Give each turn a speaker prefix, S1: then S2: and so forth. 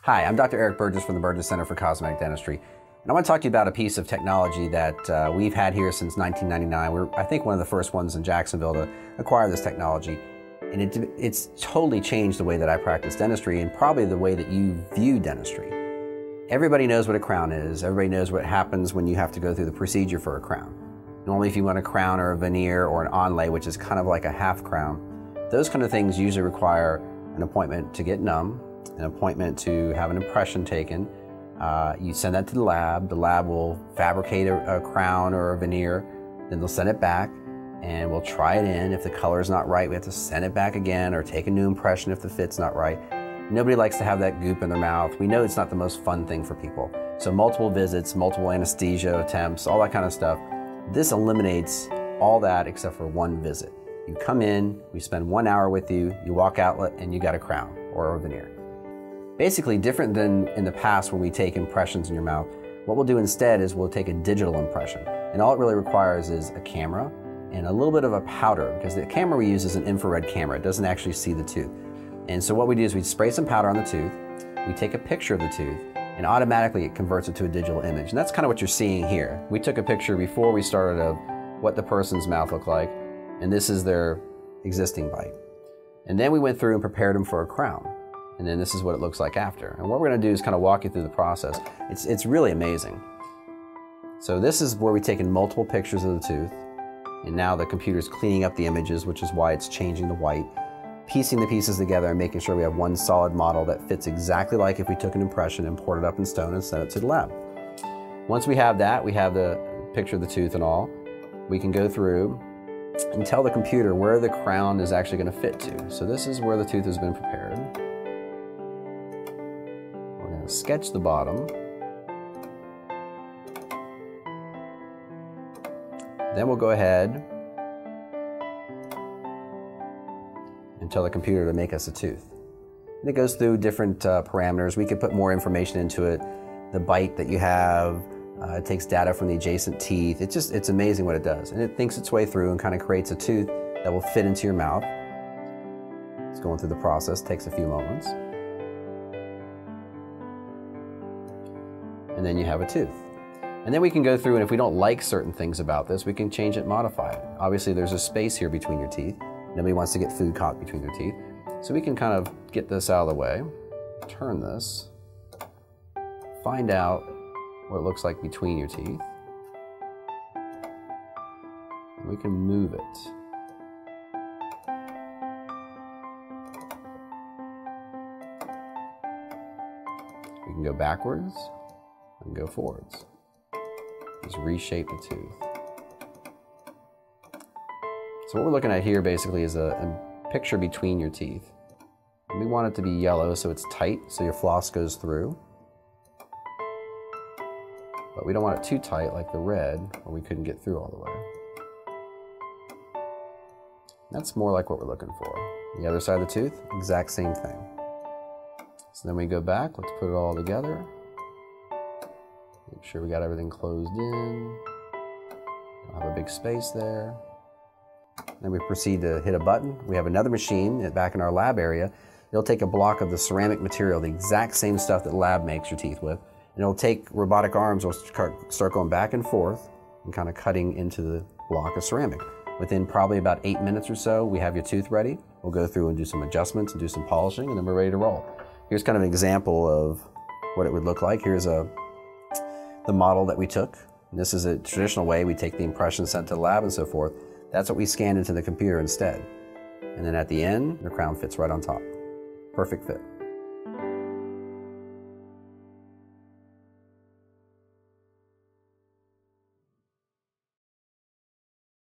S1: Hi, I'm Dr. Eric Burgess from the Burgess Center for Cosmetic Dentistry, and I want to talk to you about a piece of technology that we've had here since 1999. We're, I think, one of the first ones in Jacksonville to acquire this technology, and it's totally changed the way that I practice dentistry and probably the way that you view dentistry. Everybody knows what a crown is. Everybody knows what happens when you have to go through the procedure for a crown. Normally, if you want a crown or a veneer or an onlay, which is kind of like a half crown, those kind of things usually require an appointment to get numb, an appointment to have an impression taken. You send that to the lab. The lab will fabricate a crown or a veneer. Then they'll send it back and we'll try it in. If the color is not right, we have to send it back again or take a new impression if the fit's not right. Nobody likes to have that goop in their mouth. We know it's not the most fun thing for people. So multiple visits, multiple anesthesia attempts, all that kind of stuff. This eliminates all that except for one visit. You come in, we spend 1 hour with you, you walk out and you got a crown or a veneer. Basically different than in the past when we take impressions in your mouth. What we'll do instead is we'll take a digital impression. And all it really requires is a camera and a little bit of a powder, because the camera we use is an infrared camera. It doesn't actually see the tooth. And so what we do is we spray some powder on the tooth, we take a picture of the tooth, and automatically it converts it to a digital image. And that's kind of what you're seeing here. We took a picture before we started of what the person's mouth looked like, and this is their existing bite. And then we went through and prepared them for a crown. And then this is what it looks like after. And what we're gonna do is kind of walk you through the process. It's really amazing. So this is where we've taken multiple pictures of the tooth, and now the computer's cleaning up the images, which is why it's changing the white, piecing the pieces together and making sure we have one solid model that fits exactly like if we took an impression and poured it up in stone and sent it to the lab. Once we have that, we have the picture of the tooth and all, we can go through and tell the computer where the crown is actually going to fit to. So this is where the tooth has been prepared. We're going to sketch the bottom. Then we'll go ahead and tell the computer to make us a tooth. And it goes through different parameters. We could put more information into it. The bite that you have, it takes data from the adjacent teeth. It's amazing what it does. And it thinks its way through and kind of creates a tooth that will fit into your mouth. It's going through the process, takes a few moments. And then you have a tooth. And then we can go through, and if we don't like certain things about this, we can change it, modify it. Obviously there's a space here between your teeth. Nobody wants to get food caught between their teeth. So we can kind of get this out of the way, turn this, find out what it looks like between your teeth. And we can move it. We can go backwards and go forwards. Just reshape the tooth. So what we're looking at here basically is a picture between your teeth. And we want it to be yellow so it's tight, so your floss goes through. But we don't want it too tight like the red, or we couldn't get through all the way. That's more like what we're looking for. The other side of the tooth, exact same thing. So then we go back, let's put it all together. Make sure we got everything closed in. Don't have a big space there. Then we proceed to hit a button. We have another machine back in our lab area. It'll take a block of the ceramic material, the exact same stuff that lab makes your teeth with, and it'll take robotic arms, will start going back and forth and kind of cutting into the block of ceramic. Within probably about 8 minutes or so, we have your tooth ready. We'll go through and do some adjustments and do some polishing, and then we're ready to roll. Here's kind of an example of what it would look like. Here's the model that we took. And this is a traditional way. We take the impression sent to the lab and so forth. That's what we scan into the computer instead. And then at the end, the crown fits right on top. Perfect fit.